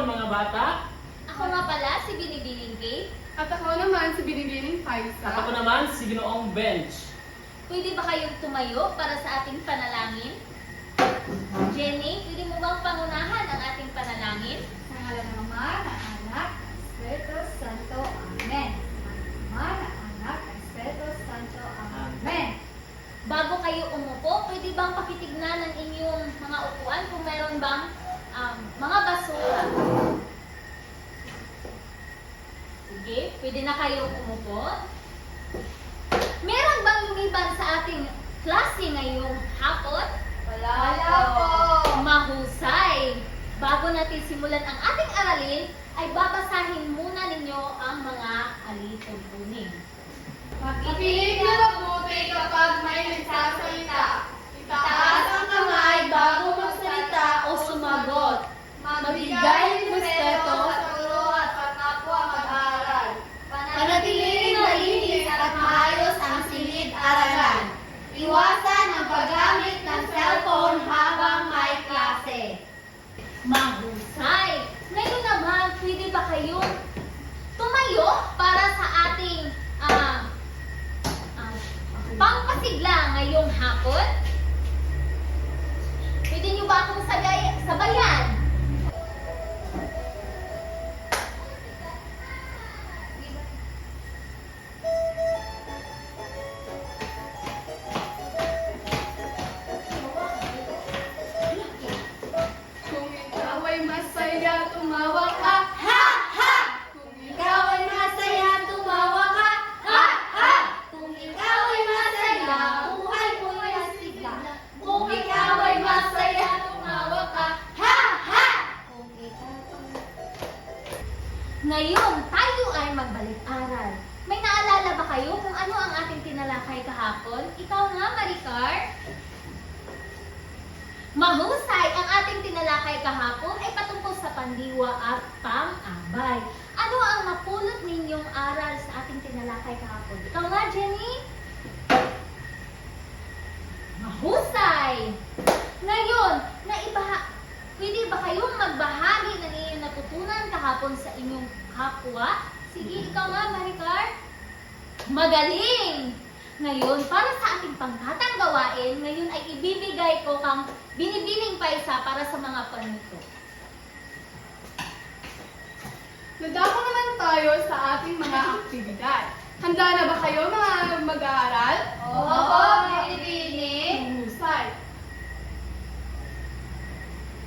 hapon mga bata. Ako nga pala, si Binibining Kate. At ako naman si Binibining Faisa. At ako naman si Ginoong Bench. Pwede ba kayong tumayo para sa ating panalangin? Jenny, pwede mo bang pangunahan ang ating panalangin? Sa ngalan ng Ama, ng Anak, ng Espiritu Santo. Amen. Sa ngalan ng Ama, ng Anak, ng Espiritu Santo. Amen. Bago kayo umupo, pwede bang pakitignan ng inyong mga upuan kung meron bang mga basura? Sige, pwede na kayong umupo. Meron bang lumiban sa ating klase ngayong hapon? Wala po. Mahusay! Bago natin simulan ang ating aralin, ay babasahin muna ninyo ang mga alituntunin. Makikinig na mabuti kapag may nagsasalita. Itaas ang kamay bago magsalita o sumagot. Magbigay ng respeto sa guro at kapwa mag-aaral. Panatiling malinis at maayos ang silid-aralan. Iwasan ang paggamit ng cellphone habang may klase. Mahusay! Ngayon naman, pwede ba kayong tumayo para sa ating pangpasigla ngayong hapon? Pwede nyo ba akong sabayan? Kung ikaw ay masaya, tumawa ka. Ha! Ha! Kung Ikaw ay masaya, tumawa ka. Ha! Ha! Kung ikaw ay masaya, buhay mo'y masigla. Kung ikaw ay masaya, tumawa ka. Ha! Ha! Kung ikaw Ngayon, tayo ay magbalik-aral. May naalala ba kayo kung ano ang ating tinalakay kahapon? Ikaw nga, Maricar? Mahusay! Ang ating tinalakay kahapon ay patungkol sa pandiwa at pang-abay. Ano ang napulot ninyong aral sa ating tinalakay kahapon? Ikaw nga, Jenny? Mahusay! Ngayon, pwede ba kayong magbahagi ng inyong natutunan kahapon sa inyong kapwa? Sige, ikaw nga, Maricar. Magaling! Ngayon, para sa ating pangkatang gawain, ngayon ay ibibigay ko kang Binibining Faisa para sa mga panito. Nadako naman tayo sa ating mga aktibidad. Handa na ba kayo mga mag-aaral? Opo, Binibining. Mahusay.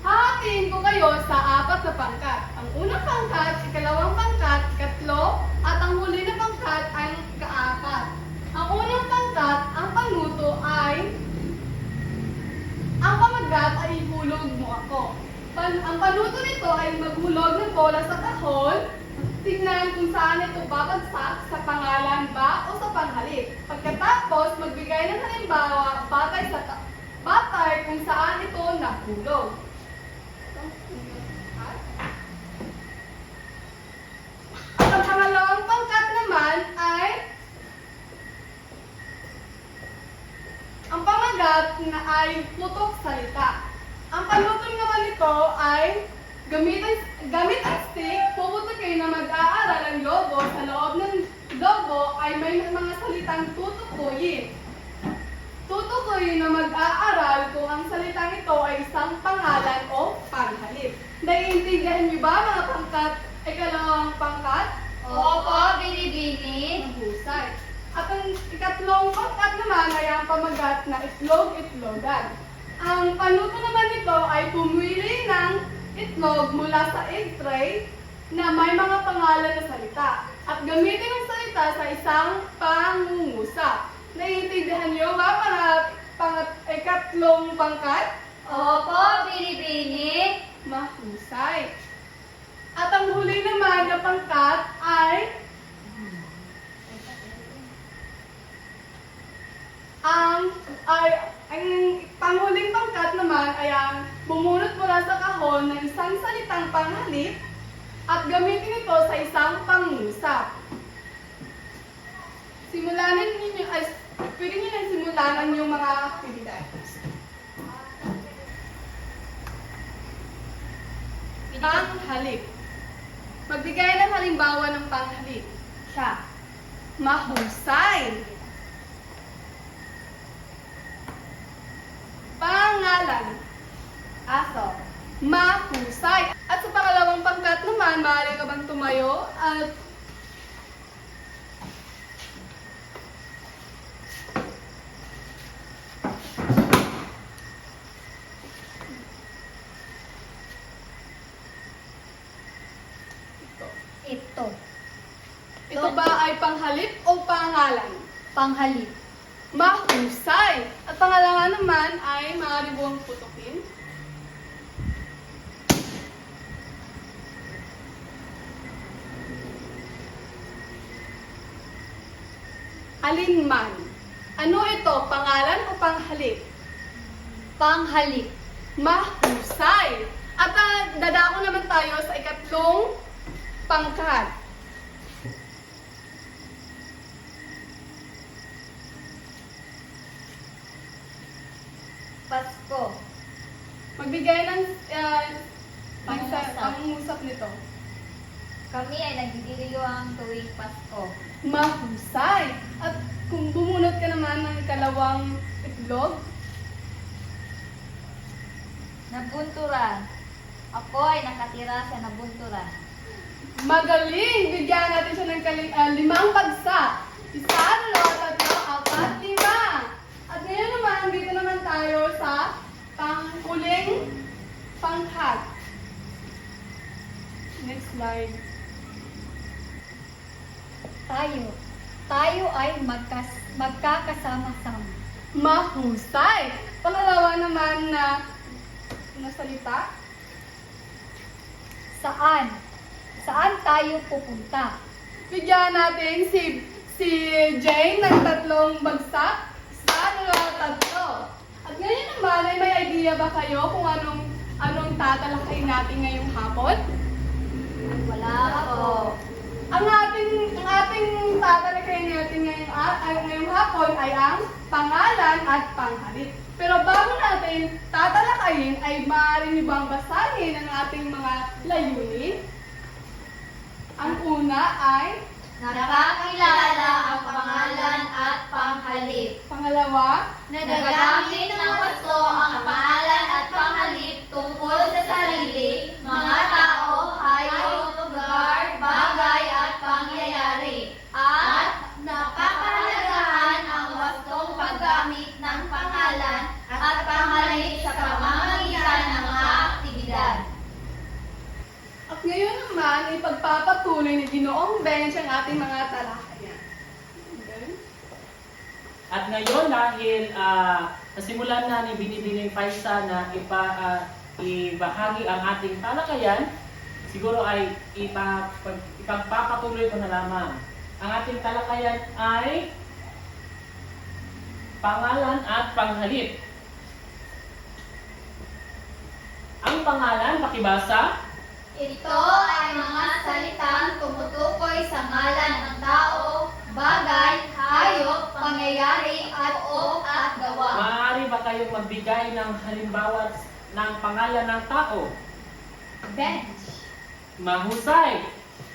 Hahatiin ko kayo sa 4 na pangkat. Ang unang pangkat, ikalawang pangkat, ikatlo, at ang huli na pangkat ay ika-4. Ang unang pangkat, ang panuto ay, ang pamagat ay ihulog mo ako. Ang panuto nito ay maghulog ng bola sa kahon. Tingnan kung saan ito babagsak, sa pangalan ba o sa panghalip. Pagkatapos, magbigay ng halimbawa batay kung saan ito nahulog. At ang pangalawang pangkat naman ay ang pamagat na ay putok salita. Ang panuto naman nito ay gamit ang stick, puputukin na mag-aaral ang lobo. Sa loob ng lobo ay may mga salitang tutukuyin. Tutukuyin na mag-aaral kung ang salitang ito ay isang pangalan o panghalip. Naiintindihan niyo ba mga pangkat, ikalawang pangkat? Opo, Binibining. Mahusay. At ang ikatlong pangkat naman ay ang pamagat na itlog-itlogan. Ang panuto naman nito ay pumili ng itlog mula sa egg tray na may mga pangalan na salita at gamitin ang salita sa isang pangungusap. Naiintindihan niyo ba para ikatlong pangkat? Opo, Binibining. Mahusay. At ang huli naman na pangkat ay ang panghuling pangkat naman ay ang bumunot mula sa kahon ng isang salitang panghalip at gamitin ito sa isang pangusap. Simulan ninyo, pwede nyo na simulan ang inyong mga aktibidad. Panghalip. Magbigay ng halimbawa ng panghalip. Siya. Mahusay. Pangalan. Aso. Mahusay. At sa pangalawang pangkat naman, maaari ka bang tumayo at Ito. ito ba ay panghalip o pangalan? Panghalip. Mahusay. At pangalawa naman ay maaari buwang putukin. Alinman. Ano ito? Pangalan o panghalip? Panghalip. Mahusay. At dadako naman tayo sa ikatlong pangkat. Pasko. Magbigay ng Pangusap. pangusap nito. Kami ay nagdidiriwang tuwing Pasko. Mahusay. At kung bumunot ka naman ng ikalawang itlog, Nabunturan. Ako ay nakatira sa nabunturan. magaling! Bigyan natin siya ng 5 bagsak. 1, 2, 3, 4, 5. At ngayon naman, dito naman tayo sa panghuling pangkat. Next slide. Tayo ay magkakasama-sama. Mahusay! Pangalawa naman na salita. Saan tayo pupunta? Bigyan natin si Jane ng 3 bagsak. 1, 2, 3. At ngayon naman, ay may idea ba kayo kung anong tatalakayin natin ngayong hapon? Wala po. Ang ating tatalakayin natin ngayong hapon ay ang pangalan at panghalip. Pero bago natin tatalakayin ay maaari niyo bang basahin ang ating mga layunin? Ang una ay Nakakilala ang pangalan at panghalip. pangalawa, Nagagamit ng wasto ang pangalan at panghalip tungkol sa sarili, mga tao, hayop, lugar, bagay at pangyayari. At napapahalagahan ang wastong paggamit ng pangalan at panghalip sa pamamagitan ng mga aktibidad. at ngayon naman ipagpapatuloy ni Ginoong Bench ang ating mga talakayan. Okay? At ngayon dahil nasimulan na ni Binibining Paisa na ibahagi ang ating talakayan, siguro ay ipagpapatuloy ko na lamang. Ang ating talakayan ay pangalan at panghalip. Ang pangalan, pakibasa. Ito ay mga salitang tumutukoy sa ngalan ng tao, bagay, hayop, pangyayari, at gawa. Maaari ba kayong magbigay ng halimbawa ng pangalan ng tao? Bench. Mahusay.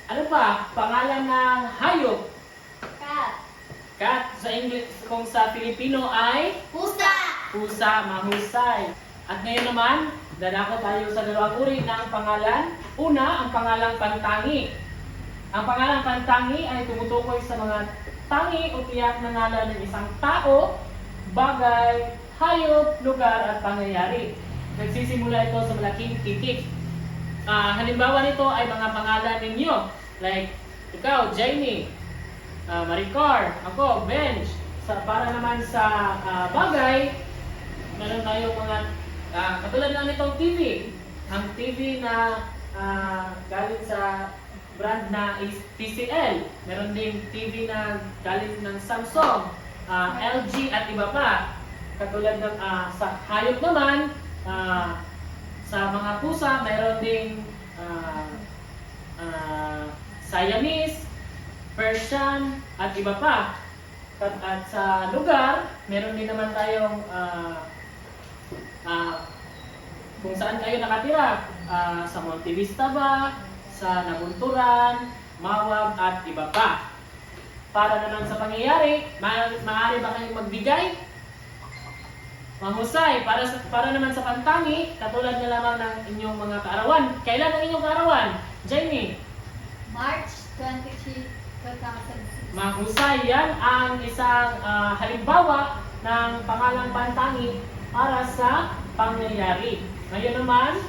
Ano pa? Pangalan ng hayop. Cat. Cat. Sa English, kung sa Filipino ay Pusa. pusa, mahusay. At ngayon naman, dadako tayo sa dalawang uri ng pangalan. Una, ang pangalang pantangi. Ang pangalang pantangi ay tumutukoy sa mga tangi o tiyak na ngalan ng isang tao, bagay, hayop, lugar at pangyayari. Nagsisimula ito sa malaking titik. Halimbawa nito ay mga pangalan ninyo. Like, ikaw, Jamie, Maricar, ako, Bench. Para naman sa bagay, meron tayong mga katulad lang nitong TV. Ang TV na galing sa brand na is TCL. Meron ding TV na galing ng Samsung, LG at iba pa. Katulad ng sa hayop naman, sa mga pusa, meron ding Siamese, Persian at iba pa. At sa lugar, meron din naman tayong kung saan kayo nakatira. sa Monte Vista ba, sa Nabunturan, Mawag at iba pa. Para naman sa pangyayari, maaari ba kayong magbigay? Mahusay. Para naman sa pantangi, katulad na lamang ng inyong mga kaarawan. Kailan ang inyong kaarawan? Jamie? March 23, 2006. Mahusay. Yan ang isang halimbawa ng pangalang pantangi para sa pangyayari. Ngayon naman,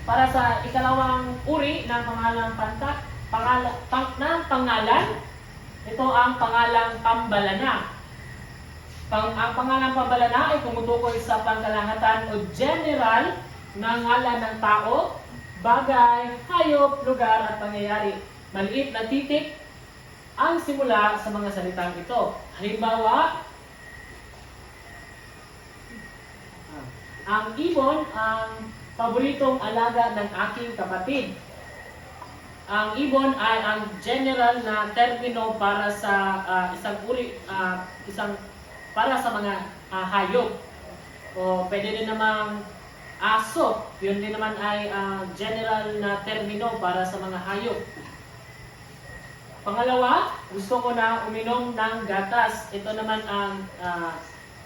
para sa ikalawang uri ng pangalang pangalan, ito ang pangalang pambalana. Ang pangalang pambalana ay tumutukoy sa pangkalahatan o general na ngalan ng tao, bagay, hayop, lugar at pangyayari. Maliit na titik ang simula sa mga salitang ito. Halimbawa, ang ibon ang paboritong alaga ng aking kapatid. Ang ibon ay ang general na termino para sa para sa mga hayop. O pwede din namang aso. Yun din naman ay general na termino para sa mga hayop. Pangalawa, gusto ko na uminom ng gatas. Ito naman ang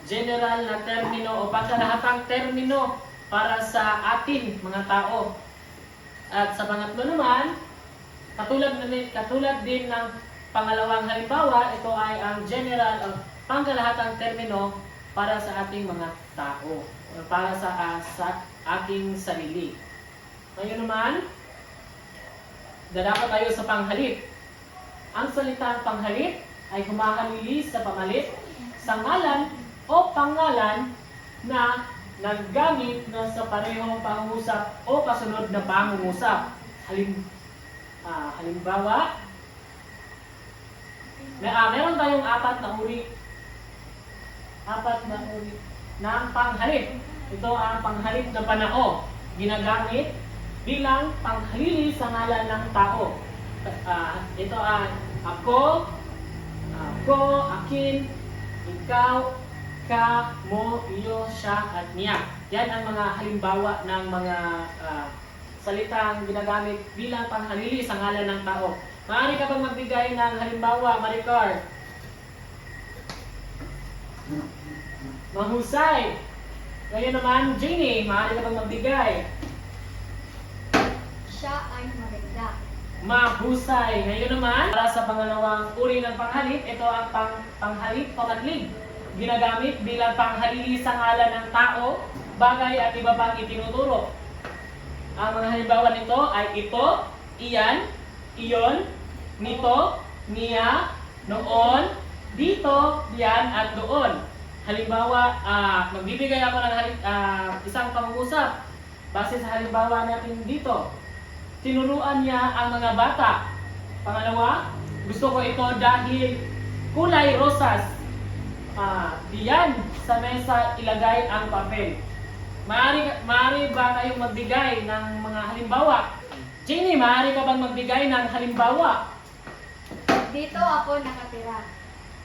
general na termino o pangkalahatang termino para sa atin mga tao. At sa pangatlo naman, katulad din ng pangalawang halimbawa, ito ay ang general o pangkalahatang termino para sa ating mga tao, o para sa ating sarili. Ngayon naman, dadako tayo sa panghalip. Ang salitang panghalip ay humahalili sa pamalit sa ngalan o pangalan na naggamit na sa parehong pangungusap o kasunod na pangungusap. Halimbawa, meron tayong apat na uri ng panghalip. Ito ang panghalip na panao, ginagamit bilang panghalili sa ngalan ng tao. Ito ay ako, akin, ikaw, ka, mo, iyo, siya, at niya. Yan ang mga halimbawa ng mga salitang ginagamit bilang panghalili sa ngalan ng tao. Maaari ka bang magbigay ng halimbawa, Maricar? Mahusay. Ngayon naman, Jenny, maaari ka bang magbigay? Siya ay maganda. Mahusay. Ngayon naman, para sa pangalawang uri ng panghalip, ito ang panghalip pamatlig. Ginagamit bilang panghalili sa ngalan ng tao, bagay at iba pang itinuturo. Ang mga halimbawa nito ay ito, iyan, iyon, nito, niya, noon, dito, diyan, at doon. Halimbawa, magbibigay ako ng isang pangungusap. Base sa halimbawa natin dito, tinuruan niya ang mga bata. Pangalawa, gusto ko ito dahil kulay rosas. Diyan sa mesa ilagay ang papel. Maaari ba kayong magbigay ng mga halimbawa? Jenny, maaari ka bang magbigay ng halimbawa? Dito ako nakatira.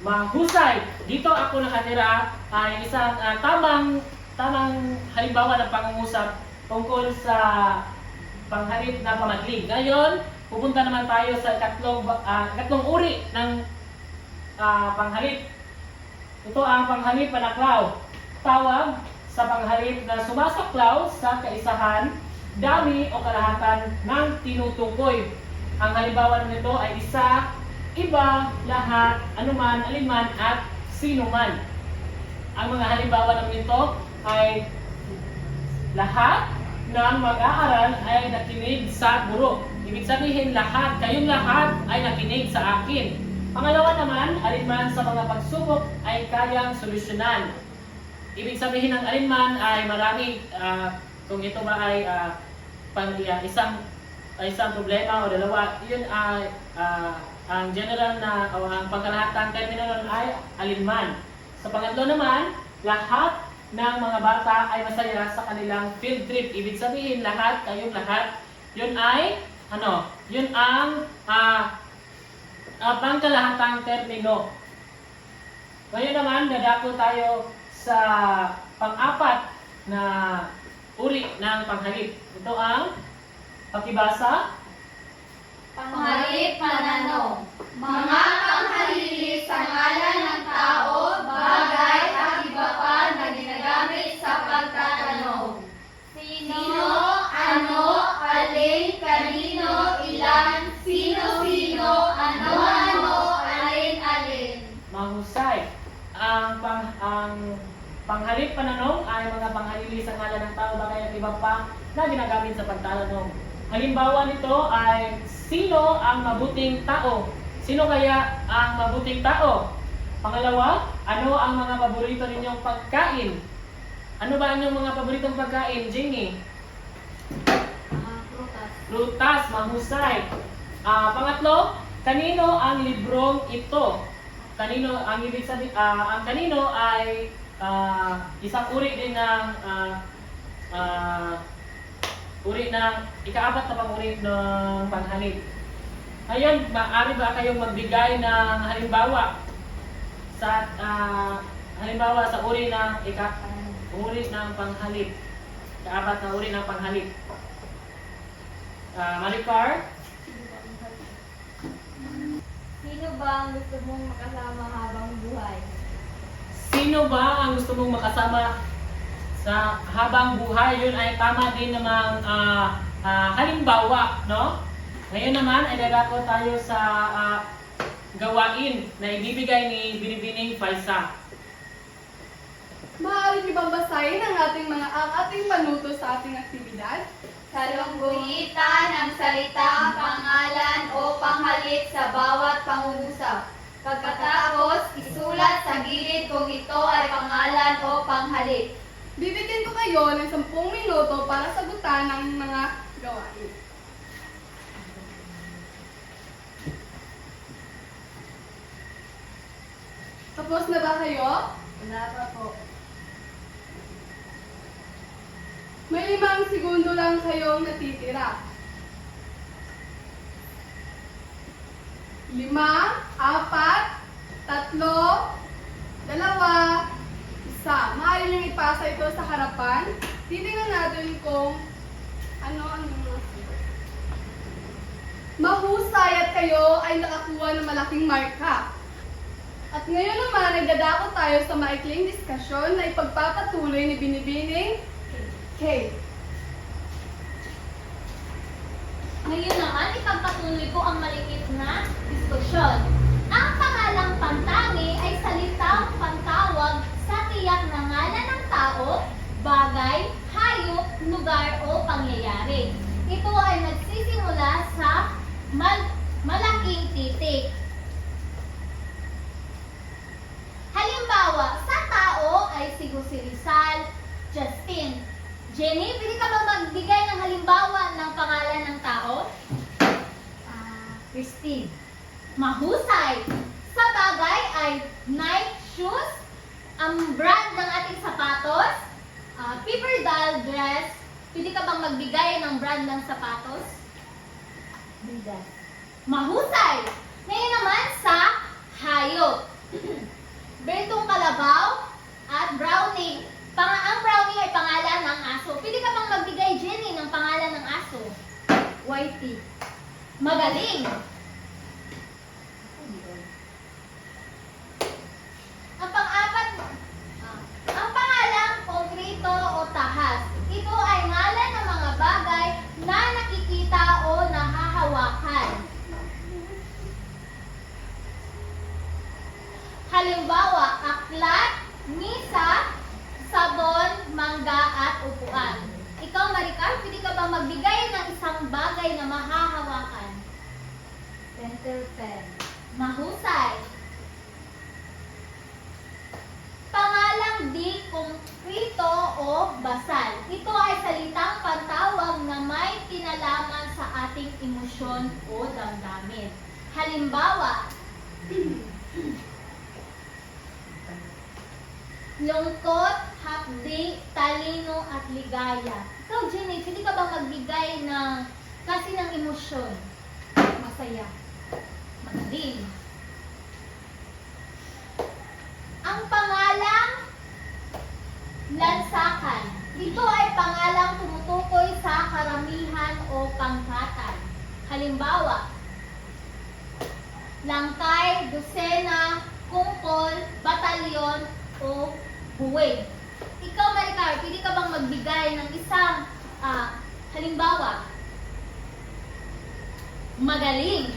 Mahusay. Dito ako nakatira ay isang tamang halimbawa ng pangungusap tungkol sa panghalip na pamatlig. Ngayon, pupunta naman tayo sa ikatlong uri ng panghalip. Ito ang panghalip panaklaw. Tawag sa panghalip na sumasaklaw sa kaisahan, dami o kalahatan ng tinutukoy. Ang halimbawa nito ay isa, iba, lahat, anuman, alinman, at sinuman. Ang mga halimbawa naman nito ay lahat ng mag-aaral ay nakinig sa guro. Ibig sabihin kayong lahat ay nakinig sa akin. Pangalawa naman, alinman sa mga pagsubok ay kayang solusyonan. Ibig sabihin ng alinman ay marami, kung ito ba ay isang problema o dalawa, yun ay ang general na o ang pangkalahatang terminal ay alinman. Sa pangatlo naman, lahat ng mga bata ay masaya sa kanilang field trip. Ibig sabihin kayong lahat, yun ay yun ang pangkalahatang termino. Ngayon naman, dadako tayo sa pang-apat na uri ng panghalip. Ito ang pakibasa. Panghalip pananaw. Mga panghalili sa ngalan ng tao, bagay at iba pa na ginagamit sa pagtatanong. Sino, ano, alin, kanino, ilan, sino-sino, ano-ano, alin-alin. Mahusay. Ang panghalip pananong ay mga panghalili sa ngalan ng tao, bagay at iba pa na ginagamit sa pagtatanong. Halimbawa nito ay sino ang mabuting tao? Sino kaya ang mabuting tao? Pangalawa, ano ang mga paborito ninyong pagkain? Ano ba ang inyong mga paboritong pagkain, Jenny? Prutas. Prutas, mahusay. Pangatlo, kanino ang librong ito? Kanino ang ibig sabihin? Ang kanino ay isang uri din ng ikaapat na pang-uri ng panghalip. Ngayon, maaari ba kayong magbigay ng halimbawa sa uri ng uri ng panghalip? Ikaapat na uri ng panghalip. Maricar? Sino ba ang gusto mong makasama habang buhay? Sino ba ang gusto mong makasama sa habang buhay? Yun ay tama din namang halimbawa, no? Ngayon naman ay dadako tayo sa gawain na ibibigay ni Binibining Faisa. Maaari niyo bang basahin ang ating panuto sa ating aktibidad? Salungguitan ang salitang pangalan o panghalip sa bawat pangungusap. Pagkatapos, isulat sa gilid kung ito ay pangalan o panghalip. Bibigyan ko kayo ng 10 minuto para sagutan ang mga gawain. Tapos na ba kayo? Wala pa po. May 5 segundo lang kayong natitira. 5, 4, 3, 2, 1. Maaari niyong ipasa ito sa harapan. Titingnan natin kung ano ang mga sagot. Mahusay at kayo ay nakakuha ng malaking marka. At ngayon naman, nagdadako tayo sa maikling diskasyon na ipagpapatuloy ni Binibining Kay. Ngayon naman, ipagpatuloy ko ang maliit na diskusyon. Ang pangalang pantangi ay salitang pantawag sa tiyak na ngalan ng tao, bagay, hayop, lugar o pangyayari. Ito ay nagsisimula sa malaking titik. Halimbawa, sa tao ay si Jose Rizal, Justin. Jenny, pwede ka ba magbigay ng halimbawa ng pangalan ng tao? Christine. Mahusay. Sa bagay ay Nike shoes, ang brand ng ating sapatos, paper doll dress. Pwede ka bang magbigay ng brand ng sapatos? Bidas. Mahusay. Ngayon naman sa hayop. Betong kalabaw at brownie. Ang brownie ay pangalan ng aso. Pwede ka bang magbigay, Jenny, ng pangalan ng aso? Whitey. Magaling. Ang pang-apat, ang pangalang konkreto o tahas. Ito ay ngalan ng mga bagay na nakikita o nahahawakan. Halimbawa, aklat, misa, sabon, mangga at upuan. Ikaw, Maricar, pwede ka ba magbigay ng isang bagay na mahahawakan? Pencil pen. Mahusay. Pangalang di konkreto o basal. Ito ay salitang pantawag na may kinalaman sa ating emosyon o damdamin. Halimbawa, lungkot, hapdi, talino at ligaya. Ikaw, Jenny, pwede ka ba magbigay ng klase ng emosyon? Masaya. Magaling. Ang pangalang lansakan. Ito ay pangalang pangkatan. Halimbawa, langkay, dosena, kumpol, batalyon, o buwig. Ikaw, Maricar, pwede ka bang magbigay ng isang halimbawa? Magaling.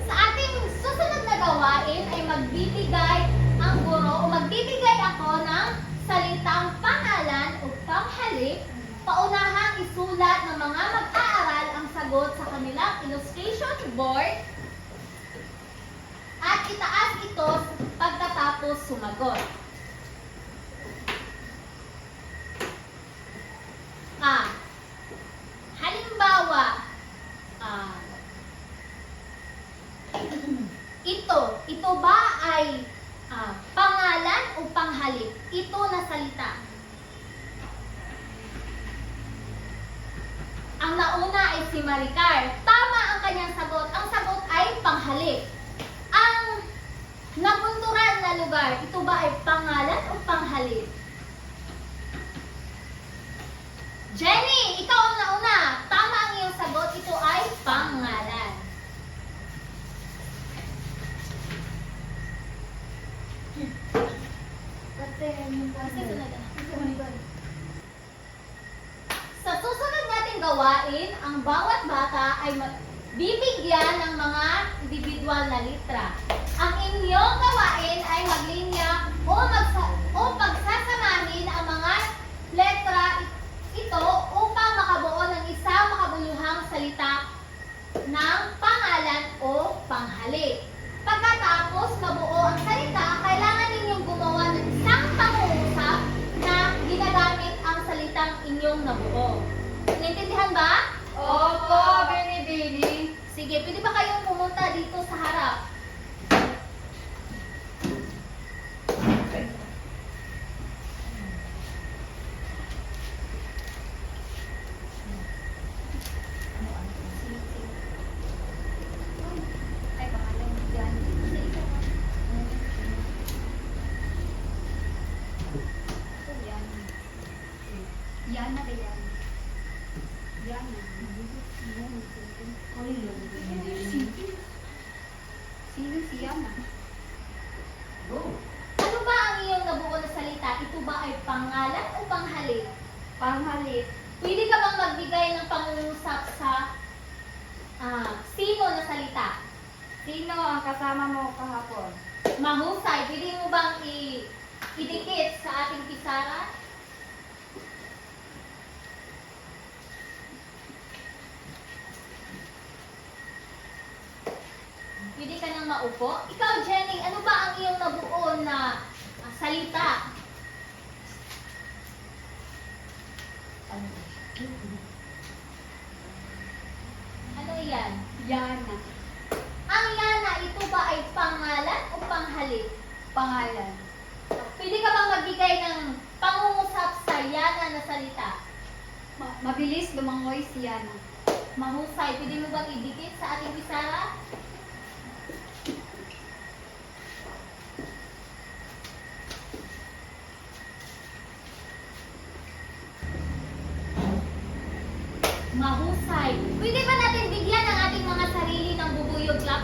Sa ating susunod na gawain ay magbibigay ang guro o magbibigay ako ng salitang pangalan o panghalip. Paunahang isulat ng mga mag-aaral ang sagot sa kanilang illustration board at itaas ito pagkatapos sumagot. Halimbawa, ito ba ay pangalan o panghalip? Ito na salita. Ang nauna ay si Maricar. Tama ang kanyang sagot. Ang sagot ay panghalip. Ang nabunturan na lugar, ito ba ay pangalan o panghalip? Jenny, ikaw ang nauna. Tama ang iyong sagot. Ito ay pangalan. Sa susunod nating gawain, ang bawat bata ay bibigyan ng mga individual na litra. Ang inyong gawain ay maglinya o pagsasamahin ang mga letra ito upang makabuo ng isang makabuluhang salita ng pangalan o panghalip. Pagkatapos mabuo ang salita, kailangan ninyong gumawa ng isang pangungusap na ginagamit ang salitang inyong nabuo. Naintindihan ba? Opo, Bini-Bini. Sige, pwede ba kayong pumunta dito sa harap? Ay, pangalan yan. Ito, yan. Yan na ba yan? Yan na. Sino si Yana? Ano ba ang iyong nabuo na salita? Ito ba ay pangalan o panghalip? Panghalip. Pwede ka bang magbigay ng pangungusap sa sino na salita? Sino ang kasama mo kahapon? Mahusay, pwede mo bang idikit sa ating pisara? Pwede ka nang maupo. Ikaw, Jenny, ano ba ang iyong nabuo na salita? Ano yan? Yana. Ang yana, ito ba ay pangalan o panghalip? Pangalan. Pwede ka bang magbigay ng pangungusap sa yana na salita? Mabilis lumangoy si Yana. Mahusay, pwede mo bang idikit sa ating pisara? Mahusay. Pwede ba natin bigyan ng ating mga sarili ng bubuyog clap?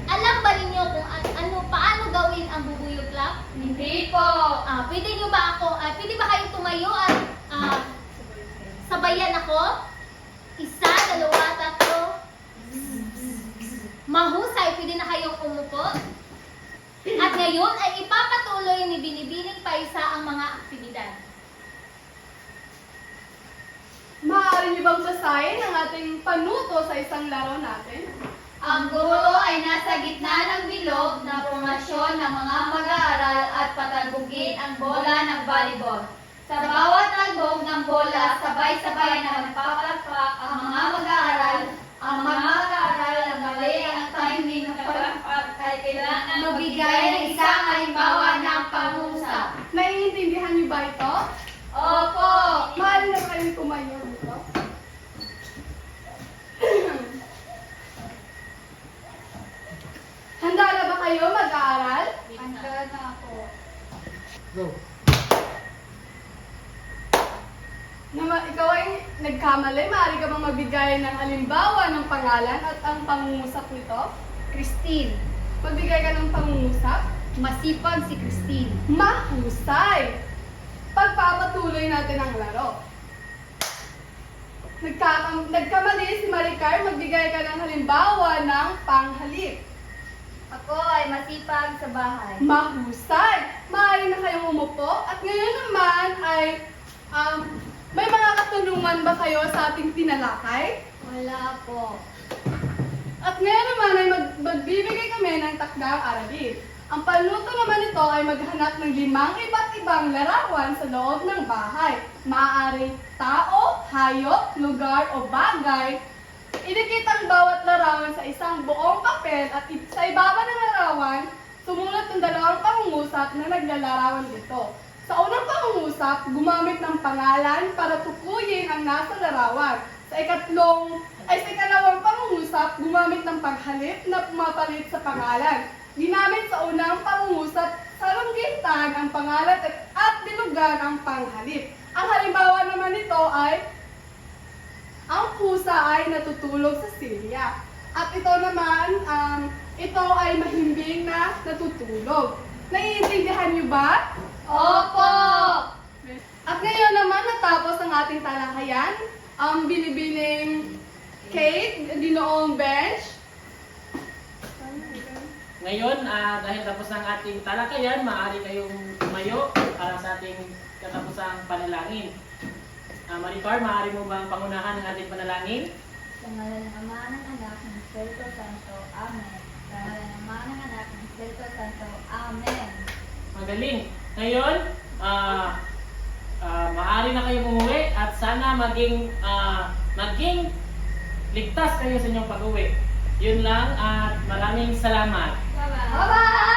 Alam ba ninyo kung paano gawin ang bubuyog clap? Hindi po. Pwede nyo ba pwede ba kayong tumayo at sabayan ako? 1, 2, 3. Mahusay, pwede na kayong umupo. At ngayon ay ipapatuloy ni Binibining Paisa ang mga aktibidad. Maaari niyo bang basahin ang ating panuto sa isang laro natin? Ang guro ay nasa gitna ng bilog na formasyon ng mga mag-aaral at patalbugin ang bola ng volleyball. Sa bawat talbog ng bola, sabay-sabay na magpapalakpak ang mga mag-aaral. Ang mga mag-aaral na mali ang timing ng palakpak ay kailangan magbigay ng isang halimbawa ng pangusap. Naiintindihan niyo ba ito? Opo! Maaari na kayong tumayo dito. Handa na ba kayo mag-aaral? Handa na ako. Go. Ikaw ay nagkamali, maaari ka bang magbigay ng halimbawa ng pangalan at ang pangungusap nito? Christine. Magbigay ka ng pangungusap? Masipag si Christine. Mahusay! Pagpapatuloy natin ang laro. Nagkamali si Maricar, magbigay ka ng halimbawa ng panghalip. Ako ay masipag sa bahay. Mahusay! Maaari na kayong umupo at ngayon naman ay may mga katulungan ba kayo sa ating tinalakay? Wala po. At ngayon naman ay magbibigay kami ng takdang aralin. Ang panuto naman nito ay maghanap ng 5 iba't ibang larawan sa loob ng bahay. Maaaring tao, hayop, lugar o bagay. Idikit ang bawat larawan sa isang buong papel at sa ibaba ng larawan, sumulat ng 2 pangungusap na naglalarawan dito. Sa unang pangungusap, gumamit ng pangalan para tukuyin ang nasa larawan. Sa ikalawang pangungusap, gumamit ng panghalip na pumapalit sa pangalan. Ginamit sa unang pangungusap sa langgitan ang pangalan at dilugan ang panghalip. Ang halimbawa naman nito ay ang pusa ay natutulog sa silya. At ito naman, ito ay mahimbing na natutulog. Naiintindihan niyo ba? Opo! At ngayon naman natapos ang ating talakayan. Ang binibining Kate, Ginoong Bench. Ngayon, dahil tapos ang ating talakayan, maaari kayong tumayo para sa ating katapusang panalangin. Maricar, maaari mo bang pangunahan ang ating panalangin? Sa ngalan ng Ama, ng Anak, ng Espiritu Santo. Amen. Sa ngalan ng Ama, ng Anak, ng Espiritu Santo. Amen. Magaling. Ngayon, maaari na kayong umuwi at sana maging ligtas kayo sa inyong pag-uwi. Yun lang at maraming salamat. Bye-bye!